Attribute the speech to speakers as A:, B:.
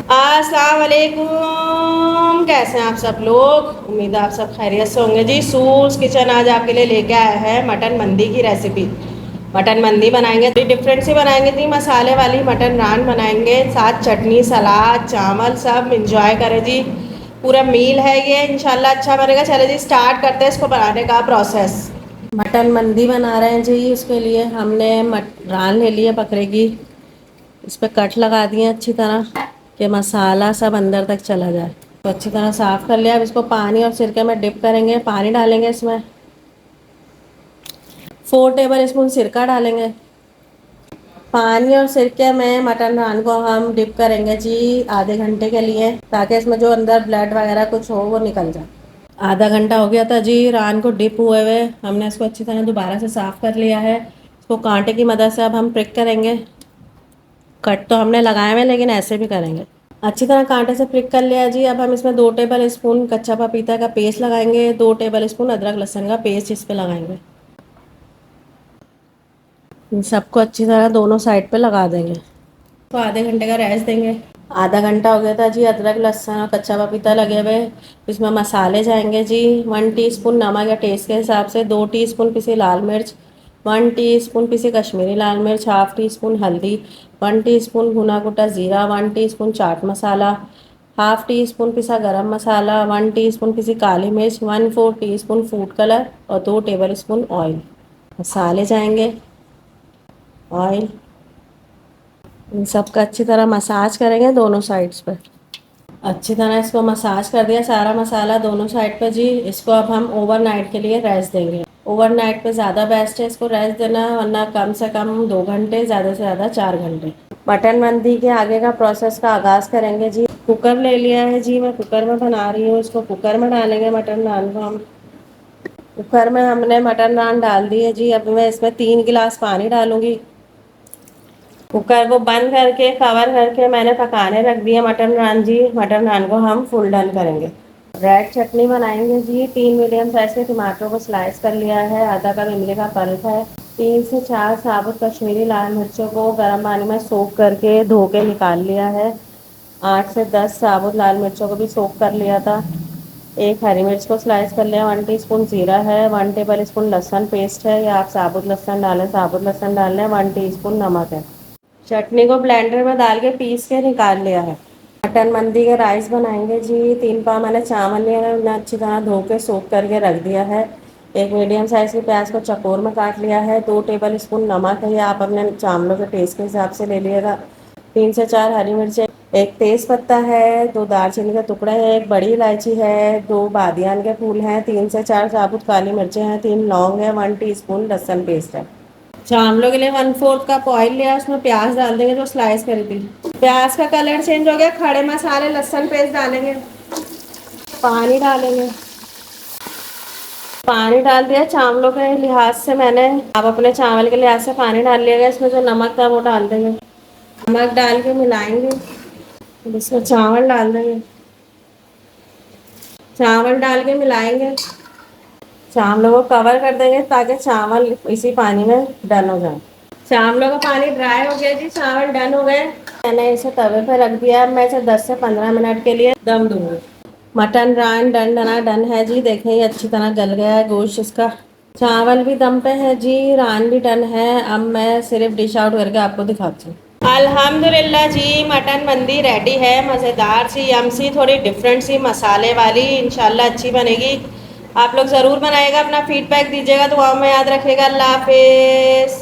A: अस्सलाम वालेकुम, कैसे हैं आप सब लोग। उम्मीद है आप सब खैरियत से होंगे जी। सूस किचन आज आपके लिए लेके आया है मटन मंदी की रेसिपी। मटन मंदी बनाएंगे, थोड़ी डिफरेंट सी बनाएंगे थी, मसाले वाली मटन नान बनाएंगे, साथ चटनी सलाद चावल सब इंजॉय करें जी। पूरा मील है ये, इंशाल्लाह अच्छा बनेगा। चले जी स्टार्ट करते हैं इसको बनाने का प्रोसेस। मटन मंदी बना रहे हैं जी। इसके लिए हमने रान ले लिया बकरे की। इस पर कट लगा दिए अच्छी तरह कि मसाला सब अंदर तक चला जाए। तो अच्छी तरह साफ़ कर लिया। अब इसको पानी और सिरके में डिप करेंगे। पानी डालेंगे इसमें, 4 टेबल स्पून सिरका डालेंगे। पानी और सिरके में मटन रान को हम डिप करेंगे जी आधे घंटे के लिए, ताकि इसमें जो अंदर ब्लड वगैरह कुछ हो वो निकल जाए। आधा घंटा हो गया था जी रान को डिप हुए हुए। हमने इसको अच्छी तरह दोबारा से साफ़ कर लिया है। इसको कांटे की मदद से अब हम प्रिक करेंगे। कट तो हमने लगाए हुए लेकिन ऐसे भी करेंगे। अच्छी तरह कांटे से प्रिक कर लिया जी। अब हम इसमें 2 टेबल स्पून कच्चा पपीता का पेस्ट लगाएंगे, 2 टेबल स्पून अदरक लहसुन का पेस्ट इस पे लगाएंगे। इन सबको अच्छी तरह दोनों साइड पे लगा देंगे। तो आधे घंटे का रेस्ट देंगे। आधा घंटा हो गया था जी अदरक लहसुन और कच्चा पपीता लगे हुए। इसमें मसाले जाएंगे जी। 1 टीस्पून नमक या टेस्ट के हिसाब से, 2 टीस्पून पिसी लाल मिर्च, 1 टीस्पून पिसी कश्मीरी लाल मिर्च, हाफ टी स्पून हल्दी, 1 टीस्पून भुना कुटा ज़ीरा, 1 teaspoon chaat masala, half tea spoon पिसा गरम मसाला, 1 टीस्पून पिसी काली मिर्च, 1/4 टीस्पून फूड कलर और 2 टेबल स्पून ऑयल। मसाले जाएंगे, ऑयल, इन सब का अच्छी तरह मसाज करेंगे दोनों साइड्स पर। अच्छी तरह इसको मसाज कर दिया सारा मसाला दोनों साइड पर जी। इसको अब हम ओवरनाइट के लिए रेस्ट देंगे। ओवरनाइट पे ज़्यादा बेस्ट है इसको रेस्ट देना, वरना कम से कम 2 घंटे, ज़्यादा से ज़्यादा 4 घंटे। मटन मंदी के आगे का प्रोसेस का आगाज़ करेंगे जी। कुकर ले लिया है जी, मैं कुकर में बना रही हूँ। इसको कुकर में डालेंगे मटन नान को हम। कुकर में हमने मटन नान डाल दी है जी। अब मैं इसमें 3 गिलास पानी डालूंगी। कुकर को बंद करके कवर करके मैंने पकाने रख दिया मटन नान जी। मटन नान को हम फुल डन करेंगे। रेड चटनी बनाएंगे जी। 3 मीडियम साइज के टमाटरों को स्लाइस कर लिया है, आधा कप इमली का पल्प है, 3 से 4 साबुत कश्मीरी लाल मिर्चों को गर्म पानी में सोख करके धो के निकाल लिया है, 8 से 10 साबुत लाल मिर्चों को भी सोख कर लिया था, एक हरी मिर्च को स्लाइस कर लिया, 1 टीस्पून जीरा है, 1 टेबल स्पून लहसुन पेस्ट है, या आप साबुत लहसुन डालें साबुत लहसुन डाल लें, 1 टीस्पून नमक है। चटनी को ब्लेंडर में डाल के पीस के निकाल लिया है। मटन मंदी के राइस बनाएंगे जी। 3 पाव मैंने चावल लिया है, उन्हें अच्छी तरह धो के सोख करके रख दिया है। एक मीडियम साइज़ की प्याज को चकोर में काट लिया है, 2 टेबल स्पून नमक है, या आप अपने चावलों के टेस्ट के हिसाब से ले लिएगा, 3 से 4 हरी मिर्चें, एक तेज़ पत्ता है, 2 दालचीनी के टुकड़े हैं, एक बड़ी इलायची है, 2 बादियान के फूल हैं, 3 से 4 साबुत काली मिर्चें हैं, 3 लौंग है, 1 टीस्पून लहसुन पेस्ट है। चावलों के लिए 1/4 कप ऑयल लिया, उसमें प्याज डाल देंगे जो स्लाइस करी थी। प्याज का कलर चेंज हो गया, खड़े मसाले लहसुन पेस्ट डालेंगे, पानी डालेंगे। पानी डाल दिया चावलों के लिहाज से मैंने, आप अपने चावल के लिहाज से पानी डाल लिएगा। इसमें जो नमक था वो डाल देंगे, नमक डाल के मिलाएंगे। इसमें चावल डाल देंगे, चावल डाल के मिलाएंगे। चावलों को कवर कर देंगे ताकि चावल इसी पानी में डन हो जाए। चावलों का पानी ड्राई हो गया जी, चावल डन हो गए। मैंने इसे तवे पर रख दिया। अब मैं इसे 10 से 15 मिनट के लिए दम दूंगी। मटन रान डन है जी। देखें ये अच्छी तरह गल गया है गोश्त इसका। चावल भी दम पे है जी, रान भी डन है। अब मैं सिर्फ डिश आउट करके आपको दिखाती हूँ। अल्हम्दुलिल्लाह जी, मटन मंदी रेडी है। मज़ेदार सी, यम सी, थोड़ी डिफरेंट सी, मसाले वाली, इंशाल्लाह अच्छी बनेगी। आप लोग ज़रूर बनाएगा, अपना फीडबैक दीजिएगा, दुआओं में याद रखिएगा। अल्लाह हाफिज़।